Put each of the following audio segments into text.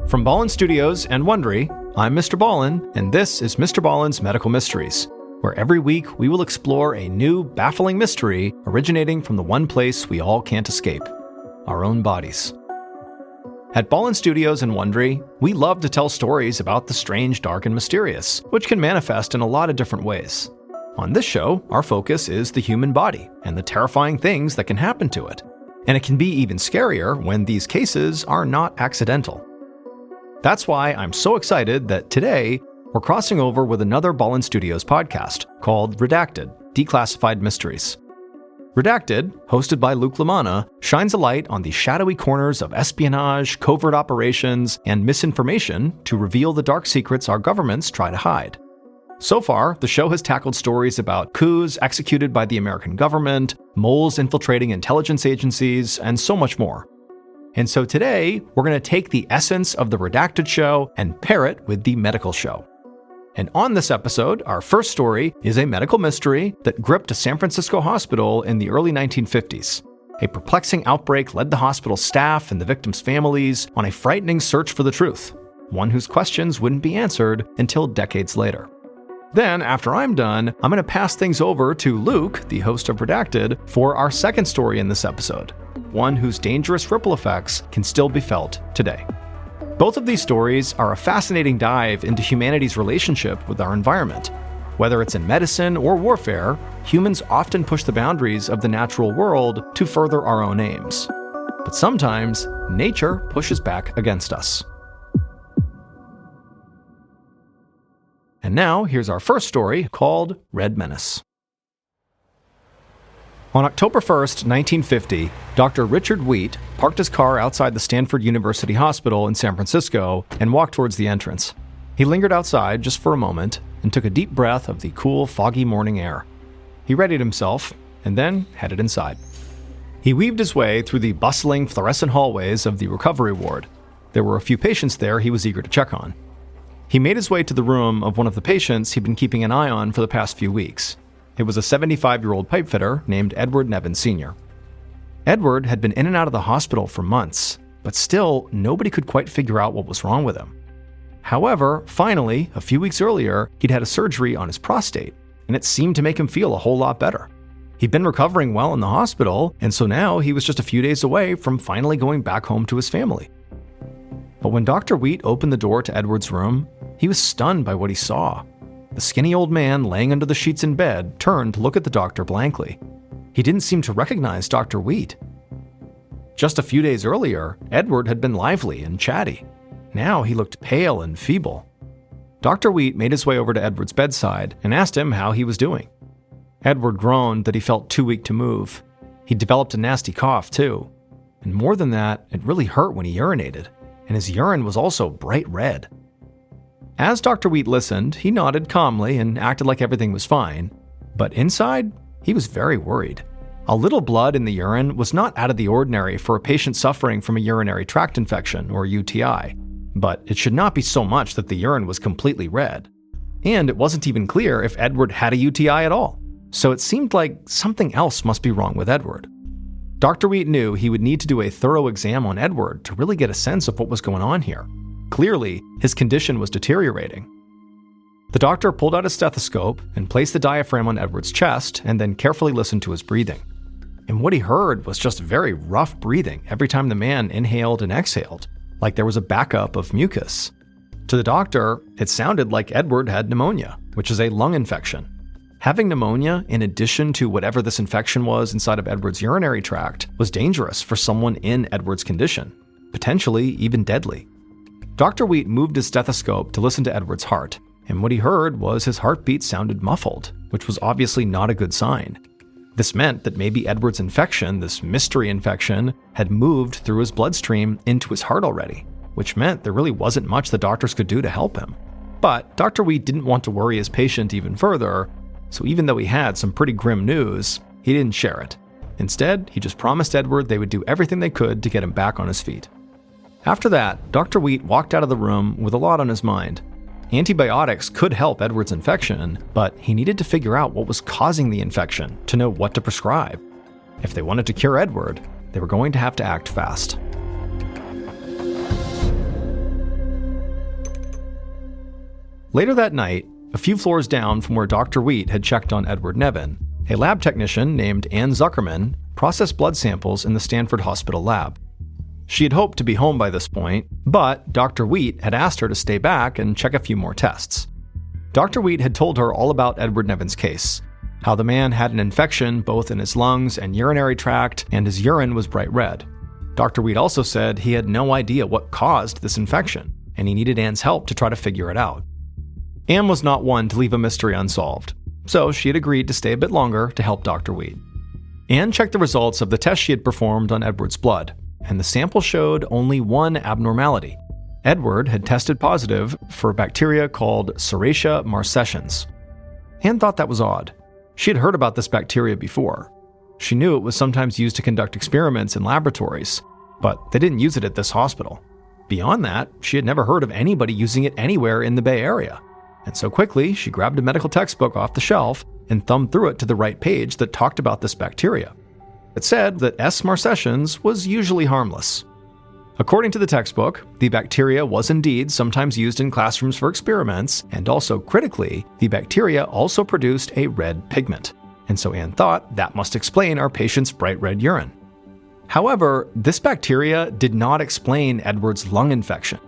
From Ballen Studios and Wondery, I'm Mr. Ballen, and this is Mr. Ballen's Medical Mysteries, where every week we will explore a new, baffling mystery originating from the one place we all can't escape, our own bodies. At Ballen Studios and Wondery, we love to tell stories about the strange, dark, and mysterious, which can manifest in a lot of different ways. On this show, our focus is the human body and the terrifying things that can happen to it. And it can be even scarier when these cases are not accidental. That's why I'm so excited that today we're crossing over with another Ballen Studios podcast called Redacted, Declassified Mysteries. Redacted, hosted by Luke Lamana, shines a light on the shadowy corners of espionage, covert operations, and misinformation to reveal the dark secrets our governments try to hide. So far, the show has tackled stories about coups executed by the American government, moles infiltrating intelligence agencies, and so much more. And so today, we're going to take the essence of the Redacted show and pair it with the medical show. And on this episode, our first story is a medical mystery that gripped a San Francisco hospital in the early 1950s. A perplexing outbreak led the hospital staff and the victims' families on a frightening search for the truth, one whose questions wouldn't be answered until decades later. Then, after I'm done, I'm going to pass things over to Luke, the host of Redacted, for our second story in this episode, one whose dangerous ripple effects can still be felt today. Both of these stories are a fascinating dive into humanity's relationship with our environment. Whether it's in medicine or warfare, humans often push the boundaries of the natural world to further our own aims. But sometimes, nature pushes back against us. And now, here's our first story called Red Menace. On October 1st, 1950, Dr. Richard Viet parked his car outside the Stanford University Hospital in San Francisco and walked towards the entrance. He lingered outside just for a moment and took a deep breath of the cool, foggy morning air. He readied himself and then headed inside. He weaved his way through the bustling, fluorescent hallways of the recovery ward. There were a few patients there he was eager to check on. He made his way to the room of one of the patients he'd been keeping an eye on for the past few weeks. It was a 75-year-old pipefitter named Edward Nevin Sr. Edward had been in and out of the hospital for months, but still, nobody could quite figure out what was wrong with him. However, finally, a few weeks earlier, he'd had a surgery on his prostate, and it seemed to make him feel a whole lot better. He'd been recovering well in the hospital, and so now he was just a few days away from finally going back home to his family. But when Dr. Viet opened the door to Edward's room, he was stunned by what he saw. The skinny old man laying under the sheets in bed turned to look at the doctor blankly. He didn't seem to recognize Dr. Viet. Just a few days earlier, Edward had been lively and chatty. Now he looked pale and feeble. Dr. Viet made his way over to Edward's bedside and asked him how he was doing. Edward groaned that he felt too weak to move. He'd developed a nasty cough, too. And more than that, it really hurt when he urinated, and his urine was also bright red. As Dr. Viet listened, he nodded calmly and acted like everything was fine. But inside, he was very worried. A little blood in the urine was not out of the ordinary for a patient suffering from a urinary tract infection, or UTI. But it should not be so much that the urine was completely red. And it wasn't even clear if Edward had a UTI at all. So it seemed like something else must be wrong with Edward. Dr. Viet knew he would need to do a thorough exam on Edward to really get a sense of what was going on here. Clearly, his condition was deteriorating. The doctor pulled out his stethoscope and placed the diaphragm on Edward's chest and then carefully listened to his breathing. And what he heard was just very rough breathing every time the man inhaled and exhaled, like there was a backup of mucus. To the doctor, it sounded like Edward had pneumonia, which is a lung infection. Having pneumonia, in addition to whatever this infection was inside of Edward's urinary tract, was dangerous for someone in Edward's condition, potentially even deadly. Dr. Viet moved his stethoscope to listen to Edward's heart, and what he heard was his heartbeat sounded muffled, which was obviously not a good sign. This meant that maybe Edward's infection, this mystery infection, had moved through his bloodstream into his heart already, which meant there really wasn't much the doctors could do to help him. But Dr. Viet didn't want to worry his patient even further, so even though he had some pretty grim news, he didn't share it. Instead, he just promised Edward they would do everything they could to get him back on his feet. After that, Dr. Viet walked out of the room with a lot on his mind. Antibiotics could help Edward's infection, but he needed to figure out what was causing the infection to know what to prescribe. If they wanted to cure Edward, they were going to have to act fast. Later that night, a few floors down from where Dr. Wheat had checked on Edward Nevin, a lab technician named Ann Zuckerman processed blood samples in the Stanford Hospital lab. She had hoped to be home by this point, but Dr. Wheat had asked her to stay back and check a few more tests. Dr. Wheat had told her all about Edward Nevin's case, how the man had an infection both in his lungs and urinary tract, and his urine was bright red. Dr. Wheat also said he had no idea what caused this infection, and he needed Ann's help to try to figure it out. Ann was not one to leave a mystery unsolved, so she had agreed to stay a bit longer to help Dr. Wheat. Ann checked the results of the test she had performed on Edward's blood, and the sample showed only one abnormality. Edward had tested positive for a bacteria called Serratia marcescens. Ann thought that was odd. She had heard about this bacteria before. She knew it was sometimes used to conduct experiments in laboratories, but they didn't use it at this hospital. Beyond that, she had never heard of anybody using it anywhere in the Bay Area. And so quickly, she grabbed a medical textbook off the shelf and thumbed through it to the right page that talked about this bacteria. It said that S. marcescens was usually harmless. According to the textbook, the bacteria was indeed sometimes used in classrooms for experiments, and also critically, the bacteria also produced a red pigment. And so Ann thought that must explain our patient's bright red urine. However, this bacteria did not explain Edward's lung infection.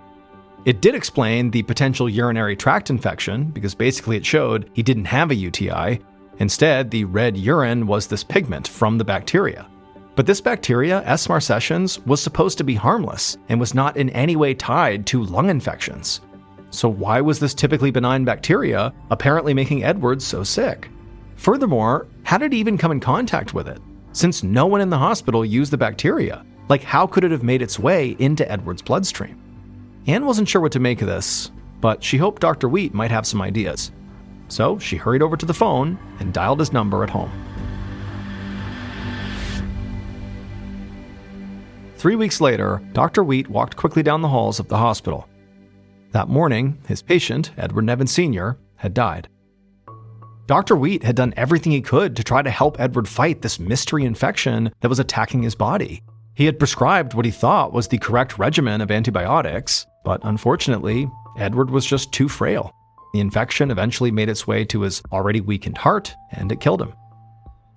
It did explain the potential urinary tract infection, because basically it showed he didn't have a UTI. Instead, the red urine was this pigment from the bacteria. But this bacteria, S. marcescens, was supposed to be harmless and was not in any way tied to lung infections. So why was this typically benign bacteria apparently making Edward so sick? Furthermore, how did he even come in contact with it? Since no one in the hospital used the bacteria, how could it have made its way into Edward's bloodstream? Ann wasn't sure what to make of this, but she hoped Dr. Wheat might have some ideas. So she hurried over to the phone and dialed his number at home. 3 weeks later, Dr. Wheat walked quickly down the halls of the hospital. That morning, his patient, Edward Nevin Sr., had died. Dr. Wheat had done everything he could to try to help Edward fight this mystery infection that was attacking his body. He had prescribed what he thought was the correct regimen of antibiotics, but unfortunately, Edward was just too frail. The infection eventually made its way to his already weakened heart, and it killed him.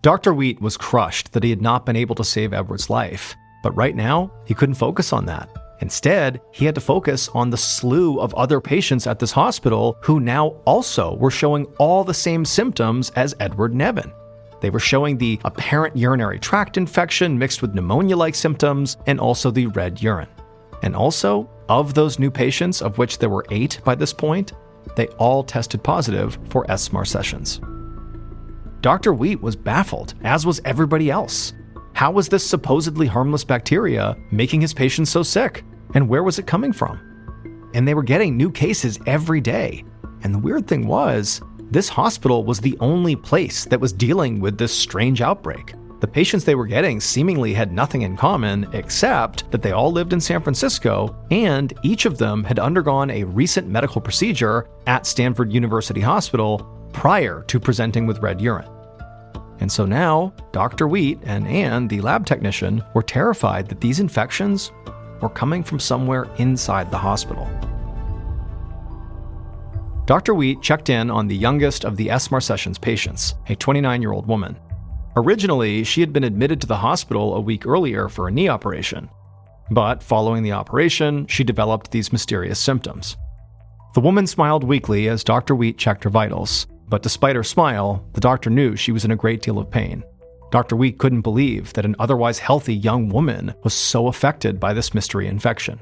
Dr. Wheat was crushed that he had not been able to save Edward's life, but right now, he couldn't focus on that. Instead, he had to focus on the slew of other patients at this hospital who now also were showing all the same symptoms as Edward Nevin. They were showing the apparent urinary tract infection mixed with pneumonia-like symptoms and also the red urine. And also, of those new patients, of which there were 8 by this point, they all tested positive for S. marcescens. Dr. Wheat was baffled, as was everybody else. How was this supposedly harmless bacteria making his patients so sick? And where was it coming from? And they were getting new cases every day. And the weird thing was, this hospital was the only place that was dealing with this strange outbreak. The patients they were getting seemingly had nothing in common except that they all lived in San Francisco, and each of them had undergone a recent medical procedure at Stanford University Hospital prior to presenting with red urine. And so now, Dr. Wheat and Ann, the lab technician, were terrified that these infections were coming from somewhere inside the hospital. Dr. Wheat checked in on the youngest of the S. marcescens patients, a 29-year-old woman. Originally, she had been admitted to the hospital a week earlier for a knee operation. But following the operation, she developed these mysterious symptoms. The woman smiled weakly as Dr. Wheat checked her vitals, but despite her smile, the doctor knew she was in a great deal of pain. Dr. Wheat couldn't believe that an otherwise healthy young woman was so affected by this mystery infection.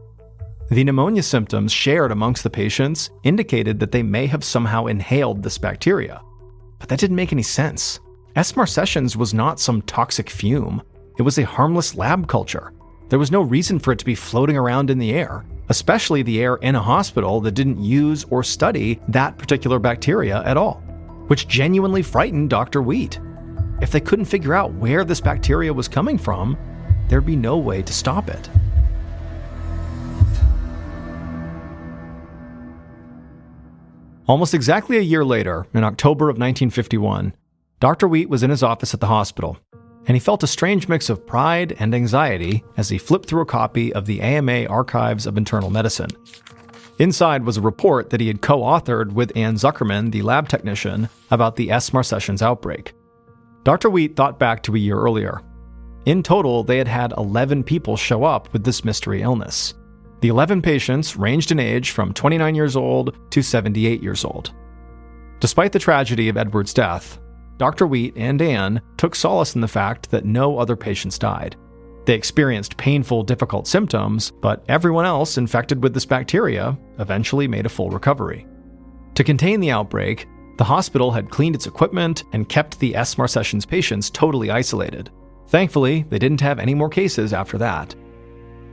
The pneumonia symptoms shared amongst the patients indicated that they may have somehow inhaled this bacteria. But that didn't make any sense. S. marcescens was not some toxic fume. It was a harmless lab culture. There was no reason for it to be floating around in the air, especially the air in a hospital that didn't use or study that particular bacteria at all, which genuinely frightened Dr. Wheat. If they couldn't figure out where this bacteria was coming from, there'd be no way to stop it. Almost exactly a year later, in October of 1951, Dr. Wheat was in his office at the hospital, and he felt a strange mix of pride and anxiety as he flipped through a copy of the AMA Archives of Internal Medicine. Inside was a report that he had co-authored with Ann Zuckerman, the lab technician, about the S. marcescens outbreak. Dr. Viet thought back to a year earlier. In total, they had had 11 people show up with this mystery illness. The 11 patients ranged in age from 29 years old to 78 years old. Despite the tragedy of Edward's death, Dr. Viet and Ann took solace in the fact that no other patients died. They experienced painful, difficult symptoms, but everyone else infected with this bacteria eventually made a full recovery. To contain the outbreak, the hospital had cleaned its equipment and kept the S. marcescens patients totally isolated. Thankfully, they didn't have any more cases after that.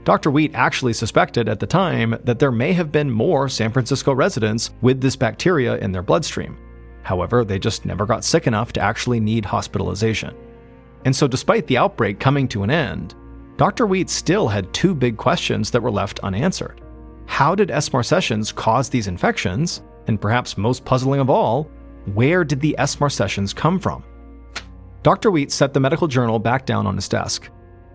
Dr. Viet actually suspected at the time that there may have been more San Francisco residents with this bacteria in their bloodstream. However, they just never got sick enough to actually need hospitalization. And so despite the outbreak coming to an end, Dr. Viet still had two big questions that were left unanswered. How did S. marcescens cause these infections? And perhaps most puzzling of all, where did the S. marcescens come from? Dr. Viet set the medical journal back down on his desk.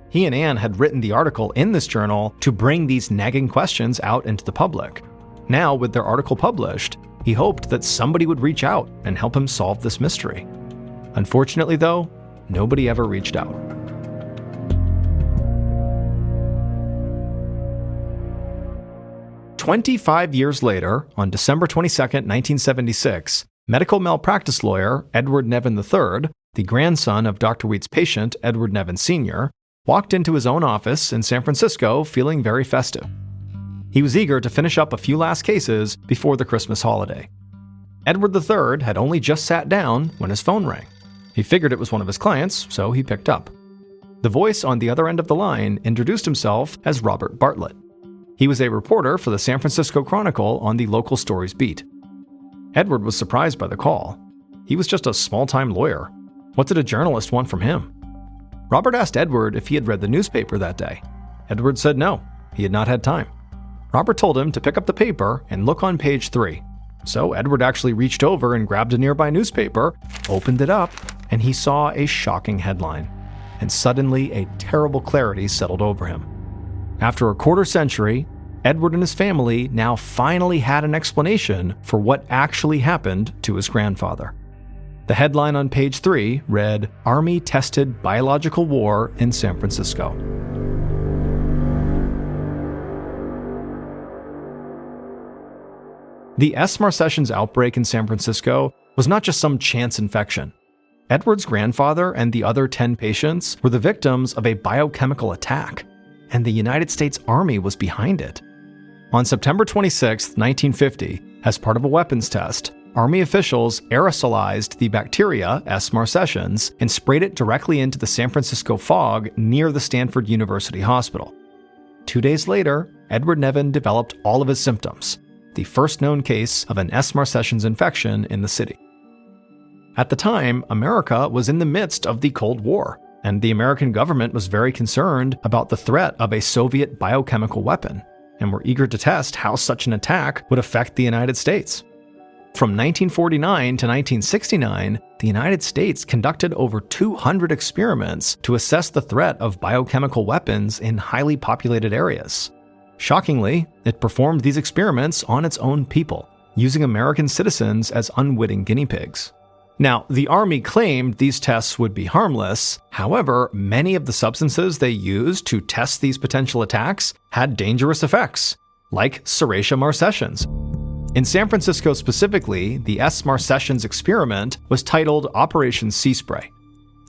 He and Ann had written the article in this journal to bring these nagging questions out into the public. Now, with their article published, he hoped that somebody would reach out and help him solve this mystery. Unfortunately, though, nobody ever reached out. "25 years later, on December 22, 1976, medical malpractice lawyer Edward Nevin III, the grandson of Dr. Viet's patient, Edward Nevin Sr., walked into his own office in San Francisco feeling very festive. He was eager to finish up a few last cases before the Christmas holiday. Edward III had only just sat down when his phone rang. He figured it was one of his clients, so he picked up. The voice on the other end of the line introduced himself as Robert Bartlett. He was a reporter for the San Francisco Chronicle on the local stories beat. Edward was surprised by the call. He was just a small-time lawyer. What did a journalist want from him? Robert asked Edward if he had read the newspaper that day. Edward said no, he had not had time. Robert told him to pick up the paper and look on page 3. So Edward actually reached over and grabbed a nearby newspaper, opened it up, and he saw a shocking headline. And suddenly a terrible clarity settled over him. After a quarter century, Edward and his family now finally had an explanation for what actually happened to his grandfather. The headline on page 3 read, "Army Tested Biological War in San Francisco." The S. marcescens outbreak in San Francisco was not just some chance infection. Edward's grandfather and the other 10 patients were the victims of a biochemical attack, and the United States Army was behind it. On September 26, 1950, as part of a weapons test, Army officials aerosolized the bacteria S. marcescens and sprayed it directly into the San Francisco fog near the Stanford University Hospital. 2 days later, Edward Nevin developed all of his symptoms, the first known case of an S. marcescens infection in the city. At the time, America was in the midst of the Cold War, and the American government was very concerned about the threat of a Soviet biochemical weapon, and were eager to test how such an attack would affect the United States. From 1949 to 1969, the United States conducted over 200 experiments to assess the threat of biochemical weapons in highly populated areas. Shockingly, it performed these experiments on its own people, using American citizens as unwitting guinea pigs. Now, the Army claimed these tests would be harmless. However, many of the substances they used to test these potential attacks had dangerous effects, like Serratia marcescens. In San Francisco specifically, the S. marcescens experiment was titled Operation Sea Spray.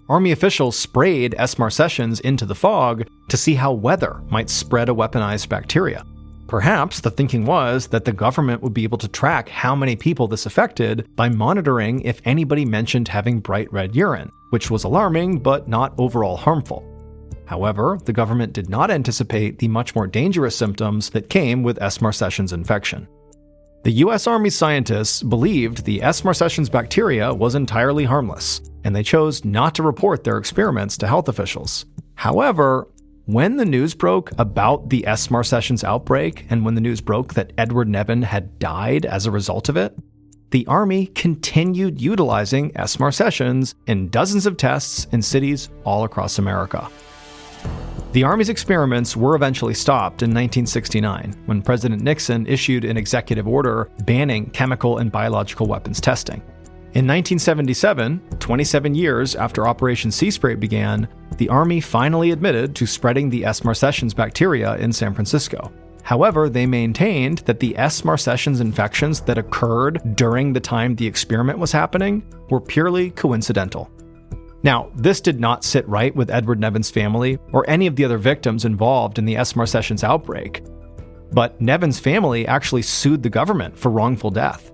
Army officials sprayed S. marcescens into the fog to see how weather might spread a weaponized bacteria. Perhaps the thinking was that the government would be able to track how many people this affected by monitoring if anybody mentioned having bright red urine, which was alarming but not overall harmful. However, the government did not anticipate the much more dangerous symptoms that came with S. marcescens infection. The U.S. Army scientists believed the S. marcescens bacteria was entirely harmless, and they chose not to report their experiments to health officials. However, when the news broke about the S. marcescens outbreak, and when the news broke that Edward Nevin had died as a result of it, the Army continued utilizing S. marcescens in dozens of tests in cities all across America. The Army's experiments were eventually stopped in 1969 when President Nixon issued an executive order banning chemical and biological weapons testing. In 1977, 27 years after Operation Sea Spray began, the Army finally admitted to spreading the S. marcescens bacteria in San Francisco. However, they maintained that the S. marcescens infections that occurred during the time the experiment was happening were purely coincidental. Now, this did not sit right with Edward Nevin's family or any of the other victims involved in the S. marcescens outbreak. But Nevin's family actually sued the government for wrongful death.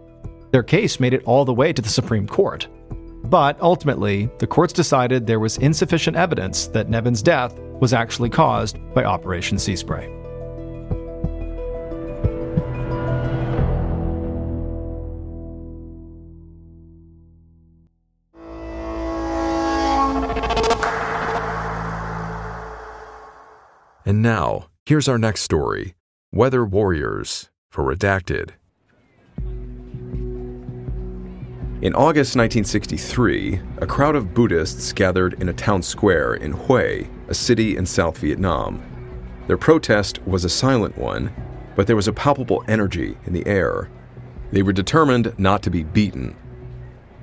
Their case made it all the way to the Supreme Court. But ultimately, the courts decided there was insufficient evidence that Nevin's death was actually caused by Operation Sea Spray. And now, here's our next story, Weather Warriors, for Redacted. In August 1963, a crowd of Buddhists gathered in a town square in Hue, a city in South Vietnam. Their protest was a silent one, but there was a palpable energy in the air. They were determined not to be beaten.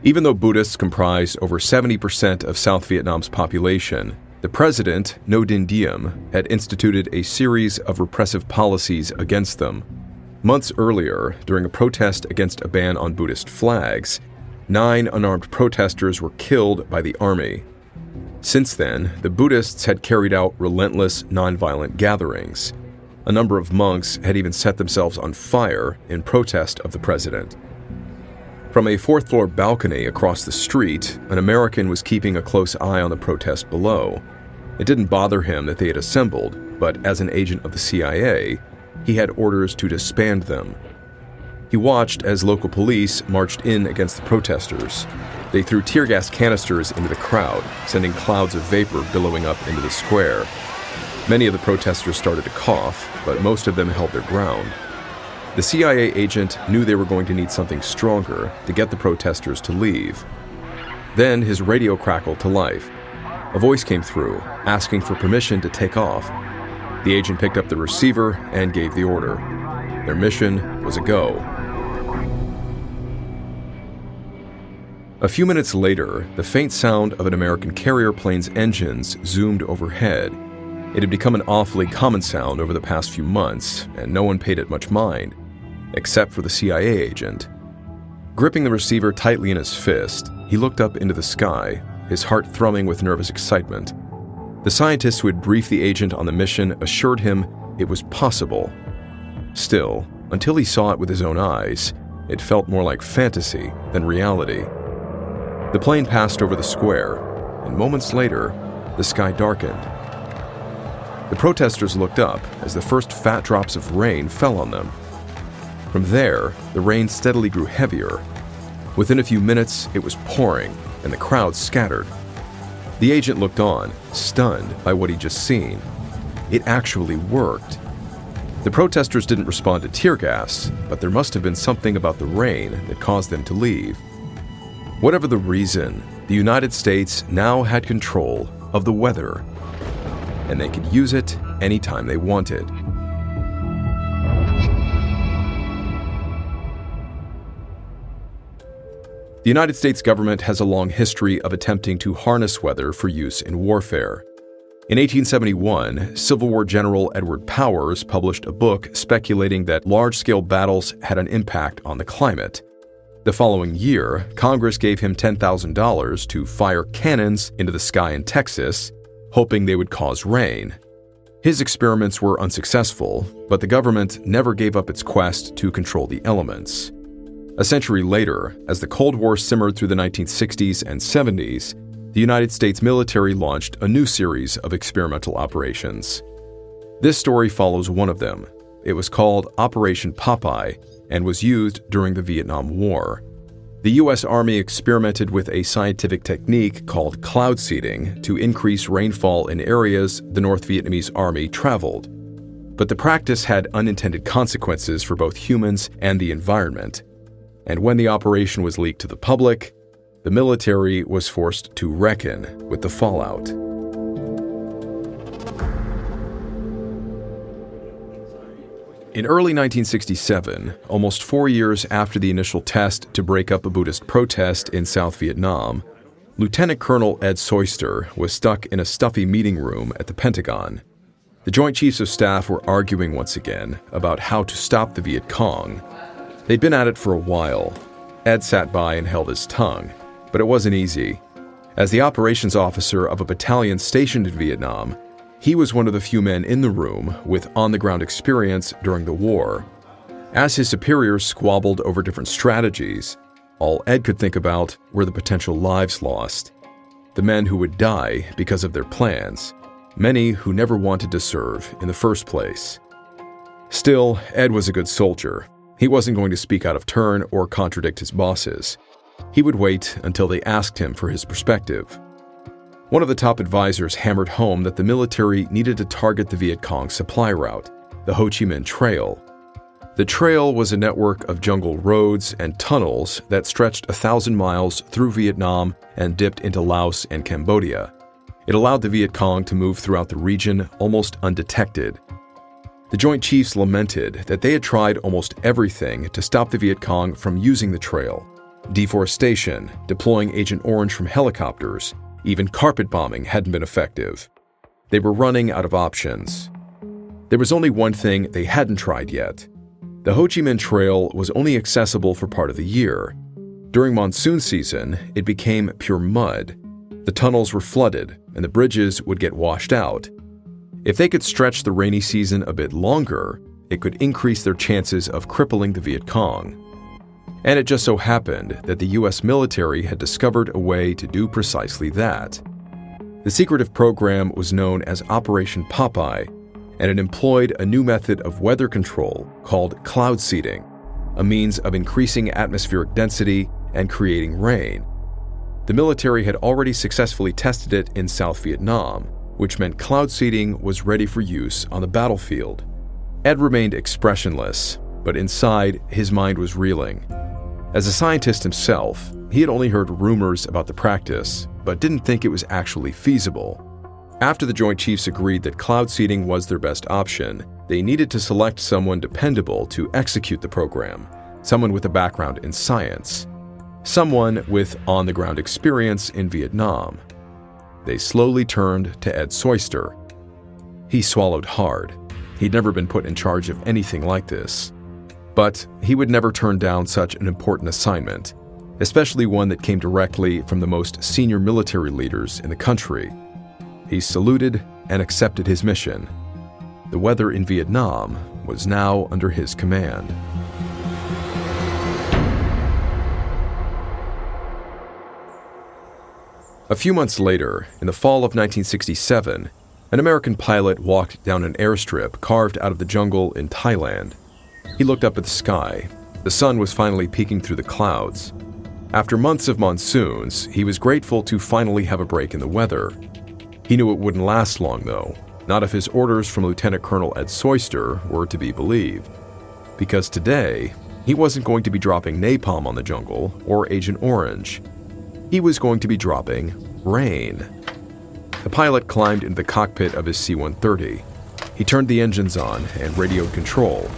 Even though Buddhists comprised over 70% of South Vietnam's population, the president, Ngo Dinh Diem, had instituted a series of repressive policies against them. Months earlier, during a protest against a ban on Buddhist flags, 9 unarmed protesters were killed by the army. Since then, the Buddhists had carried out relentless, nonviolent gatherings. A number of monks had even set themselves on fire in protest of the president. From a 4th-floor balcony across the street, an American was keeping a close eye on the protest below. It didn't bother him that they had assembled, but as an agent of the CIA, he had orders to disband them. He watched as local police marched in against the protesters. They threw tear gas canisters into the crowd, sending clouds of vapor billowing up into the square. Many of the protesters started to cough, but most of them held their ground. The CIA agent knew they were going to need something stronger to get the protesters to leave. Then his radio crackled to life. A voice came through, asking for permission to take off. The agent picked up the receiver and gave the order. Their mission was a go. A few minutes later, the faint sound of an American carrier plane's engines zoomed overhead. It had become an awfully common sound over the past few months, and no one paid it much mind, except for the CIA agent. Gripping the receiver tightly in his fist, he looked up into the sky, his heart thrumming with nervous excitement. The scientists who had briefed the agent on the mission assured him it was possible. Still, until he saw it with his own eyes, it felt more like fantasy than reality. The plane passed over the square, and moments later, the sky darkened. The protesters looked up as the first fat drops of rain fell on them. From there, the rain steadily grew heavier. Within a few minutes, it was pouring, and the crowd scattered. The agent looked on, stunned by what he'd just seen. It actually worked. The protesters didn't respond to tear gas, but there must have been something about the rain that caused them to leave. Whatever the reason, the United States now had control of the weather, and they could use it anytime they wanted. The United States government has a long history of attempting to harness weather for use in warfare. In 1871, Civil War General Edward Powers published a book speculating that large-scale battles had an impact on the climate. The following year, Congress gave him $10,000 to fire cannons into the sky in Texas, hoping they would cause rain. His experiments were unsuccessful, but the government never gave up its quest to control the elements. A century later, as the Cold War simmered through the 1960s and 70s, the United States military launched a new series of experimental operations. This story follows one of them. It was called Operation Popeye and was used during the Vietnam War. The U.S. Army experimented with a scientific technique called cloud seeding to increase rainfall in areas the North Vietnamese Army traveled. But the practice had unintended consequences for both humans and the environment. And when the operation was leaked to the public, the military was forced to reckon with the fallout. In early 1967, almost 4 years after the initial test to break up a Buddhist protest in South Vietnam, Lieutenant Colonel Ed Soyster was stuck in a stuffy meeting room at the Pentagon. The Joint Chiefs of Staff were arguing once again about how to stop the Viet Cong. They'd been at it for a while. Ed sat by and held his tongue, but it wasn't easy. As the operations officer of a battalion stationed in Vietnam, he was one of the few men in the room with on-the-ground experience during the war. As his superiors squabbled over different strategies, all Ed could think about were the potential lives lost. The men who would die because of their plans, many who never wanted to serve in the first place. Still, Ed was a good soldier. He wasn't going to speak out of turn or contradict his bosses. He would wait until they asked him for his perspective. One of the top advisors hammered home that the military needed to target the Viet Cong supply route, the Ho Chi Minh Trail. The trail was a network of jungle roads and tunnels that stretched 1,000 miles through Vietnam and dipped into Laos and Cambodia. It allowed the Viet Cong to move throughout the region almost undetected. The Joint Chiefs lamented that they had tried almost everything to stop the Viet Cong from using the trail. Deforestation, deploying Agent Orange from helicopters, even carpet bombing hadn't been effective. They were running out of options. There was only one thing they hadn't tried yet. The Ho Chi Minh Trail was only accessible for part of the year. During monsoon season, it became pure mud. The tunnels were flooded, and the bridges would get washed out. If they could stretch the rainy season a bit longer, it could increase their chances of crippling the Viet Cong. And it just so happened that the U.S. military had discovered a way to do precisely that. The secretive program was known as Operation Popeye, and it employed a new method of weather control called cloud seeding, a means of increasing atmospheric density and creating rain. The military had already successfully tested it in South Vietnam, which meant cloud seeding was ready for use on the battlefield. Ed remained expressionless, but inside, his mind was reeling. As a scientist himself, he had only heard rumors about the practice, but didn't think it was actually feasible. After the Joint Chiefs agreed that cloud seeding was their best option, they needed to select someone dependable to execute the program, someone with a background in science, someone with on-the-ground experience in Vietnam. They slowly turned to Ed Soyster. He swallowed hard. He'd never been put in charge of anything like this. But he would never turn down such an important assignment, especially one that came directly from the most senior military leaders in the country. He saluted and accepted his mission. The weather in Vietnam was now under his command. A few months later, in the fall of 1967, an American pilot walked down an airstrip carved out of the jungle in Thailand. He looked up at the sky. The sun was finally peeking through the clouds. After months of monsoons, he was grateful to finally have a break in the weather. He knew it wouldn't last long, though, not if his orders from Lieutenant Colonel Ed Soyster were to be believed. Because today, he wasn't going to be dropping napalm on the jungle or Agent Orange. He was going to be dropping rain. The pilot climbed into the cockpit of his C-130. He turned the engines on and radioed control.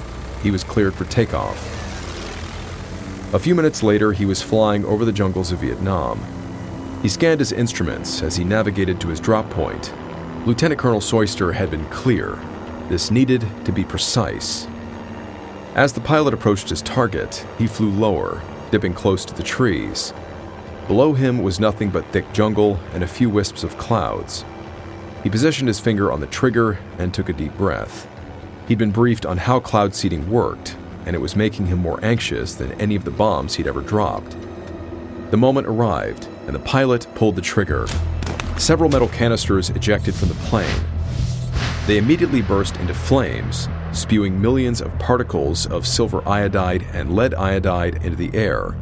He was cleared for takeoff. A few minutes later, he was flying over the jungles of Vietnam. He scanned his instruments as he navigated to his drop point. Lieutenant Colonel Soyster had been clear. This needed to be precise. As the pilot approached his target, he flew lower, dipping close to the trees. Below him was nothing but thick jungle and a few wisps of clouds. He positioned his finger on the trigger and took a deep breath. He'd been briefed on how cloud seeding worked, and it was making him more anxious than any of the bombs he'd ever dropped. The moment arrived, and the pilot pulled the trigger. Several metal canisters ejected from the plane. They immediately burst into flames, spewing millions of particles of silver iodide and lead iodide into the air.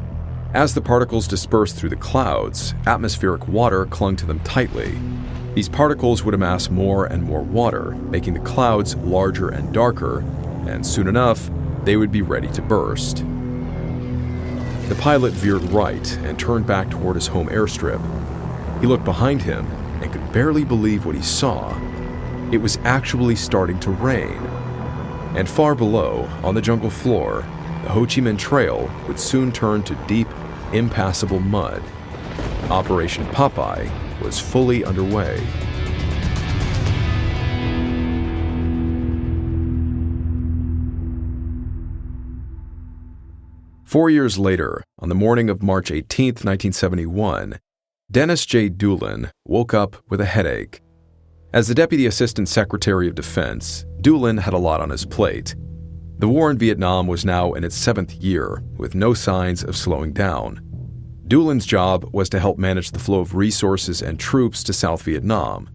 As the particles dispersed through the clouds, atmospheric water clung to them tightly. These particles would amass more and more water, making the clouds larger and darker, and soon enough, they would be ready to burst. The pilot veered right and turned back toward his home airstrip. He looked behind him and could barely believe what he saw. It was actually starting to rain. And far below, on the jungle floor, the Ho Chi Minh Trail would soon turn to deep, impassable mud. Operation Popeye was fully underway. Four years later, on the morning of March 18, 1971, Dennis J. Doolin woke up with a headache. As the Deputy Assistant Secretary of Defense, Doolin had a lot on his plate. The war in Vietnam was now in its 7th year, with no signs of slowing down. Doolin's job was to help manage the flow of resources and troops to South Vietnam.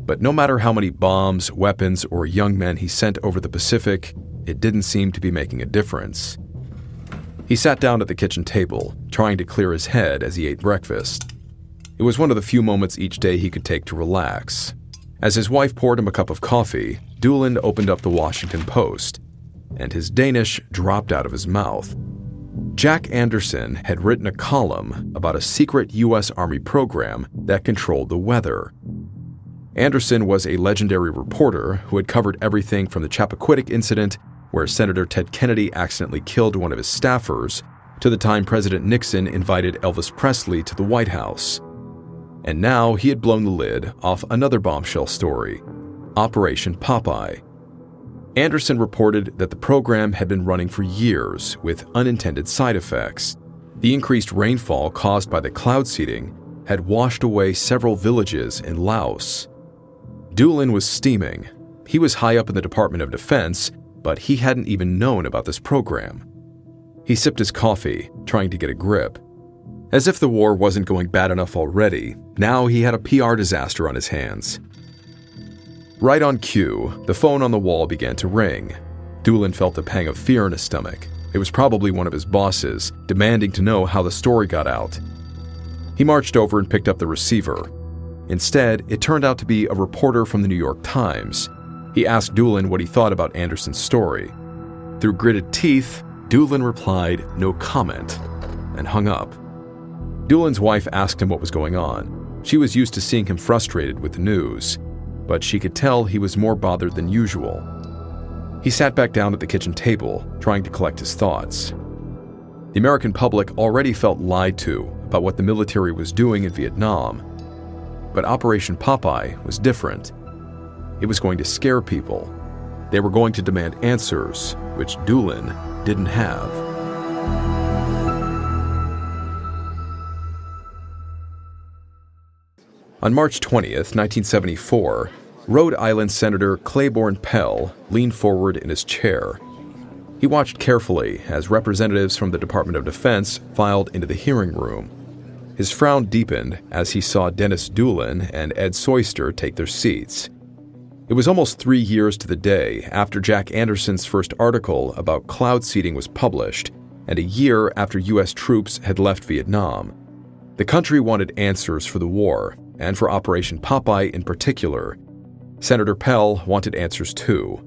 But no matter how many bombs, weapons, or young men he sent over the Pacific, it didn't seem to be making a difference. He sat down at the kitchen table, trying to clear his head as he ate breakfast. It was one of the few moments each day he could take to relax. As his wife poured him a cup of coffee, Doolin opened up the Washington Post, and his Danish dropped out of his mouth. Jack Anderson had written a column about a secret U.S. Army program that controlled the weather. Anderson was a legendary reporter who had covered everything from the Chappaquiddick incident, where Senator Ted Kennedy accidentally killed one of his staffers, to the time President Nixon invited Elvis Presley to the White House. And now he had blown the lid off another bombshell story, Operation Popeye. Anderson reported that the program had been running for years with unintended side effects. The increased rainfall caused by the cloud seeding had washed away several villages in Laos. Doolin was steaming. He was high up in the Department of Defense, but he hadn't even known about this program. He sipped his coffee, trying to get a grip. As if the war wasn't going bad enough already, now he had a PR disaster on his hands. Right on cue, the phone on the wall began to ring. Doolin felt a pang of fear in his stomach. It was probably one of his bosses, demanding to know how the story got out. He marched over and picked up the receiver. Instead, it turned out to be a reporter from the New York Times. He asked Doolin what he thought about Anderson's story. Through gritted teeth, Doolin replied, "No comment," and hung up. Doolin's wife asked him what was going on. She was used to seeing him frustrated with the news, but she could tell he was more bothered than usual. He sat back down at the kitchen table, trying to collect his thoughts. The American public already felt lied to about what the military was doing in Vietnam. But Operation Popeye was different. It was going to scare people. They were going to demand answers, which Doolin didn't have. On March 20th, 1974, Rhode Island Senator Claiborne Pell leaned forward in his chair. He watched carefully as representatives from the Department of Defense filed into the hearing room. His frown deepened as he saw Dennis Doolin and Ed Soyster take their seats. It was almost 3 years to the day after Jack Anderson's first article about cloud seeding was published, and a year after U.S. troops had left Vietnam. The country wanted answers for the war, and for Operation Popeye in particular. Senator Pell wanted answers too.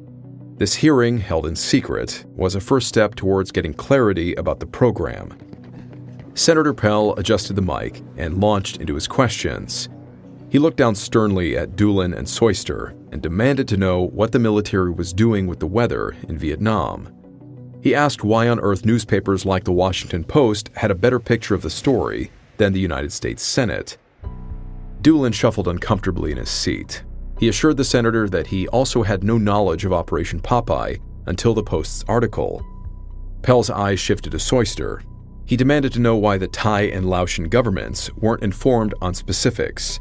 This hearing, held in secret, was a first step towards getting clarity about the program. Senator Pell adjusted the mic and launched into his questions. He looked down sternly at Doolin and Soyster and demanded to know what the military was doing with the weather in Vietnam. He asked why on earth newspapers like the Washington Post had a better picture of the story than the United States Senate. Doolin shuffled uncomfortably in his seat. He assured the senator that he also had no knowledge of Operation Popeye until the Post's article. Pell's eyes shifted to Soyster. He demanded to know why the Thai and Laotian governments weren't informed on specifics.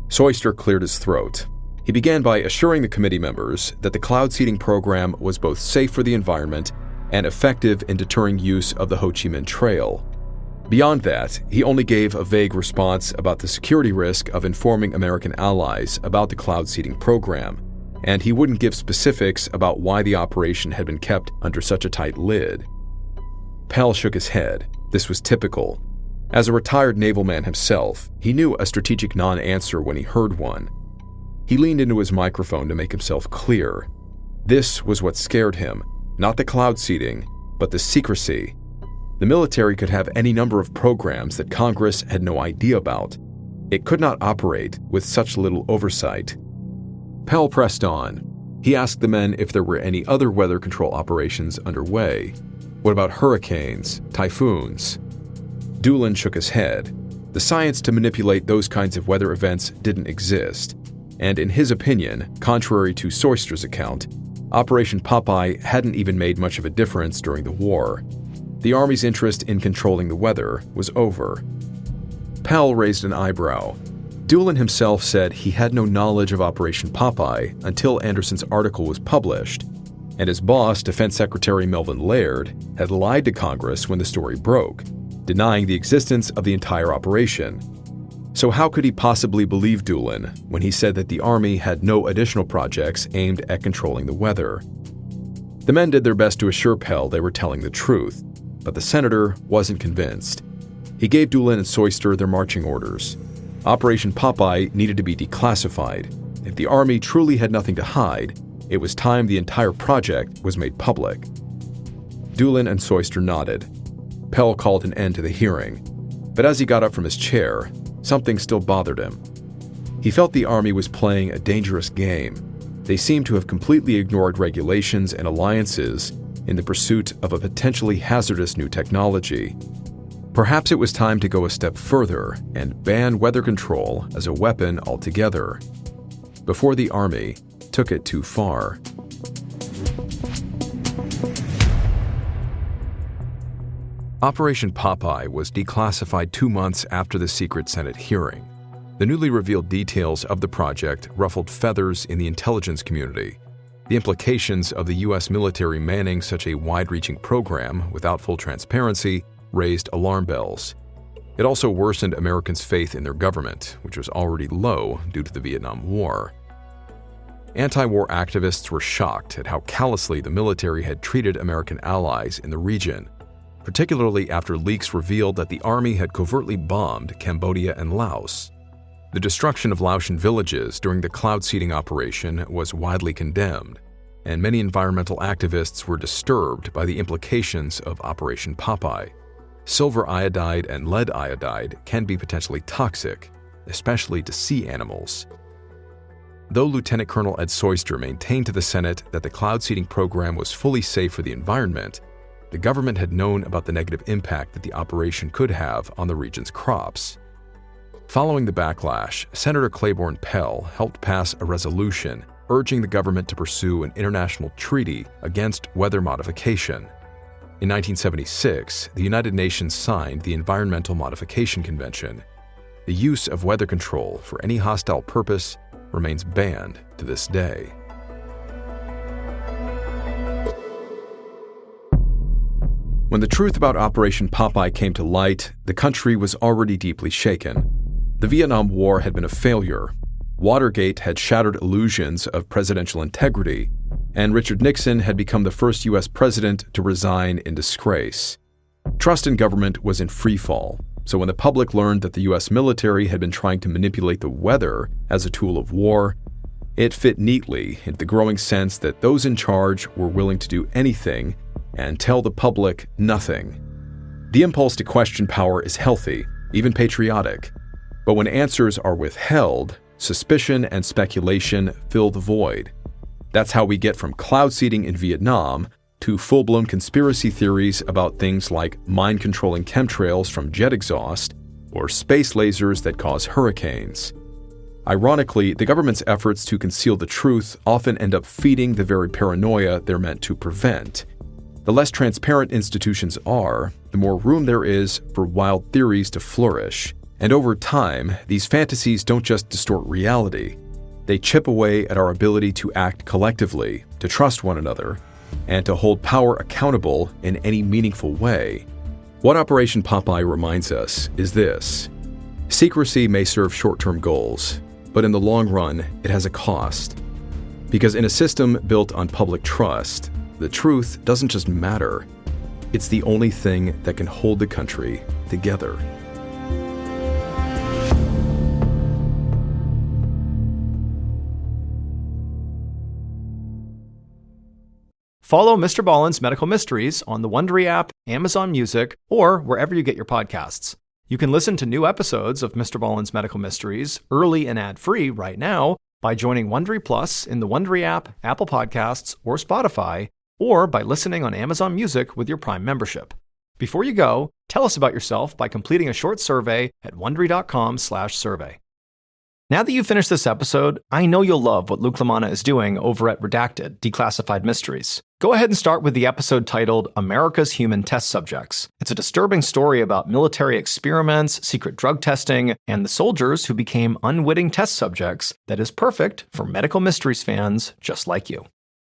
Soyster cleared his throat. He began by assuring the committee members that the cloud seeding program was both safe for the environment and effective in deterring use of the Ho Chi Minh Trail. Beyond that, he only gave a vague response about the security risk of informing American allies about the cloud seeding program, and he wouldn't give specifics about why the operation had been kept under such a tight lid. Pell shook his head. This was typical. As a retired naval man himself, he knew a strategic non-answer when he heard one. He leaned into his microphone to make himself clear. This was what scared him, not the cloud seeding, but the secrecy. The military could have any number of programs that Congress had no idea about. It could not operate with such little oversight. Pell pressed on. He asked the men if there were any other weather control operations underway. What about hurricanes, typhoons? Doolin shook his head. The science to manipulate those kinds of weather events didn't exist, and in his opinion, contrary to Soyster's account, Operation Popeye hadn't even made much of a difference during the war. The Army's interest in controlling the weather was over. Pell raised an eyebrow. Doolin himself said he had no knowledge of Operation Popeye until Anderson's article was published, and his boss, Defense Secretary Melvin Laird, had lied to Congress when the story broke, denying the existence of the entire operation. So how could he possibly believe Doolin when he said that the Army had no additional projects aimed at controlling the weather? The men did their best to assure Pell they were telling the truth, but the senator wasn't convinced. He gave Doolin and Soyster their marching orders. Operation Popeye needed to be declassified. If the Army truly had nothing to hide, it was time the entire project was made public. Doolin and Soyster nodded. Pell called an end to the hearing, but as he got up from his chair, something still bothered him. He felt the Army was playing a dangerous game. They seemed to have completely ignored regulations and alliances in the pursuit of a potentially hazardous new technology. Perhaps it was time to go a step further and ban weather control as a weapon altogether, before the Army took it too far. Operation Popeye was declassified 2 months after the secret Senate hearing. The newly revealed details of the project ruffled feathers in the intelligence community. The implications of the U.S. military manning such a wide-reaching program without full transparency raised alarm bells. It also worsened Americans' faith in their government, which was already low due to the Vietnam War. Anti-war activists were shocked at how callously the military had treated American allies in the region, particularly after leaks revealed that the Army had covertly bombed Cambodia and Laos. The destruction of Laotian villages during the cloud seeding operation was widely condemned, and many environmental activists were disturbed by the implications of Operation Popeye. Silver iodide and lead iodide can be potentially toxic, especially to sea animals. Though Lieutenant Colonel Ed Soyster maintained to the Senate that the cloud seeding program was fully safe for the environment, the government had known about the negative impact that the operation could have on the region's crops. Following the backlash, Senator Claiborne Pell helped pass a resolution urging the government to pursue an international treaty against weather modification. In 1976, the United Nations signed the Environmental Modification Convention. The use of weather control for any hostile purpose remains banned to this day. When the truth about Operation Popeye came to light, the country was already deeply shaken. The Vietnam War had been a failure. Watergate had shattered illusions of presidential integrity, and Richard Nixon had become the first U.S. president to resign in disgrace. Trust in government was in freefall, so when the public learned that the U.S. military had been trying to manipulate the weather as a tool of war, it fit neatly into the growing sense that those in charge were willing to do anything and tell the public nothing. The impulse to question power is healthy, even patriotic, but when answers are withheld, suspicion and speculation fill the void. That's how we get from cloud seeding in Vietnam to full-blown conspiracy theories about things like mind-controlling chemtrails from jet exhaust or space lasers that cause hurricanes. Ironically, the government's efforts to conceal the truth often end up feeding the very paranoia they're meant to prevent. The less transparent institutions are, the more room there is for wild theories to flourish. And over time, these fantasies don't just distort reality. They chip away at our ability to act collectively, to trust one another, and to hold power accountable in any meaningful way. What Operation Popeye reminds us is this: secrecy may serve short-term goals, but in the long run, it has a cost. Because in a system built on public trust, the truth doesn't just matter. It's the only thing that can hold the country together. Follow MrBallen's Medical Mysteries on the Wondery app, Amazon Music, or wherever you get your podcasts. You can listen to new episodes of MrBallen's Medical Mysteries early and ad-free right now by joining Wondery Plus in the Wondery app, Apple Podcasts, or Spotify, or by listening on Amazon Music with your Prime membership. Before you go, tell us about yourself by completing a short survey at Wondery.com/survey. Now that you've finished this episode, I know you'll love what Luke Lamana is doing over at Redacted, Declassified Mysteries. Go ahead and start with the episode titled America's Human Test Subjects. It's a disturbing story about military experiments, secret drug testing, and the soldiers who became unwitting test subjects that is perfect for medical mysteries fans just like you.